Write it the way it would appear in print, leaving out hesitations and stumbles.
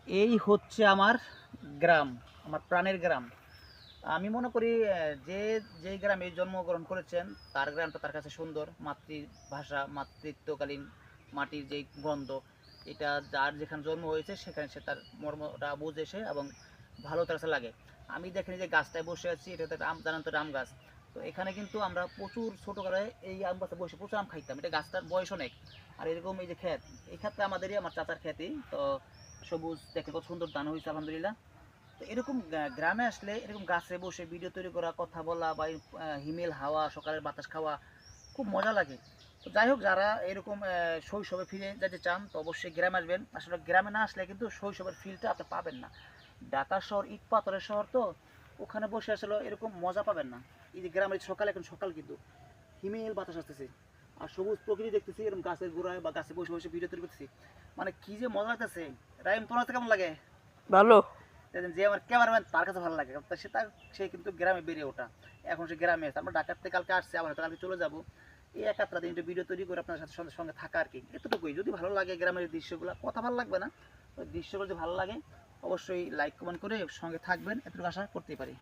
এই হচ্ছে আমার গ্রাম, আমার প্রাণের গ্রাম। আমি মনে করি যে যেই গ্রামে জন্মগ্রহণ করেছেন তার গ্রামটা তার কাছে সুন্দর। মাতৃভাষা, মাতৃত্বকালীন মাটির যেই গন্ধ, এটা যার যেখানে জন্ম হয়েছে সেখানে সে তার মর্মটা বুঝে সে এবং ভালো তার কাছে লাগে। আমি দেখেনি যে গাছটায় বসে আছি, এটা তো আম, জানেন তো আম গাছ। তো এখানে কিন্তু আমরা প্রচুর ছোটোবেলায় এই আম গাছে বসে প্রচুর আম খাইতাম। এটা গাছটার বয়স অনেক। আর এরকম এই যে ক্ষেত, এই ক্ষেতটা আমাদেরই, আমার চাচার খ্যাতি। তো সবুজ দেখে কত সুন্দর ধান হয়েছে আলহামদুলিল্লাহ। তো এরকম গ্রামে আসলে এরকম গাছে বসে ভিডিও তৈরি করা, কথা বলা বা এই, হিমেল হাওয়া, সকালের বাতাস খাওয়া খুব মজা লাগে। তো যাই হোক, যারা এরকম শৈশবে ফিরে যেতে চান তো অবশ্যই গ্রামে আসবেন। আসলে গ্রামে না আসলে কিন্তু শৈশবের ফিলটা আপনি পাবেন না। ঢাকা শহর ইট পাথরের শহর, তো ওখানে বসে আসলে এরকম মজা পাবেন না। এই যে গ্রামের সকাল, এখন সকাল কিন্তু হিমেল বাতাস আসতেছে আর সবুজ প্রকৃতি দেখতেছি, এরকম গাছের গোড়ায় বা গাছে বসে বসে ভিডিও তৈরি করতেছি। মানে কি যে মজা লাগতেছে। রাইম, তোমার কাছে কেমন লাগে? ভালো। যে আমার ক্যামেরাম্যান তার কাছে ভালো লাগে, তো সে কিন্তু গ্রামে বেড়ে ওঠা। এখন সে গ্রামে আছে, আমরা ঢাকার থেকে কালকে আসছে, আবার হয়তো কালকে চলে যাবো। এই এক আধটা দিন ভিডিও তৈরি করে আপনার সাথে সঙ্গে সঙ্গে থাকা আর কি, এতটুকুই। যদি ভালো লাগে গ্রামের দৃশ্যগুলো, কথা ভালো লাগবে না, ওই দৃশ্যগুলো যদি ভালো লাগে অবশ্যই লাইক কমেন্ট করে সঙ্গে থাকবেন, এতটুকু আশা করতেই পারি।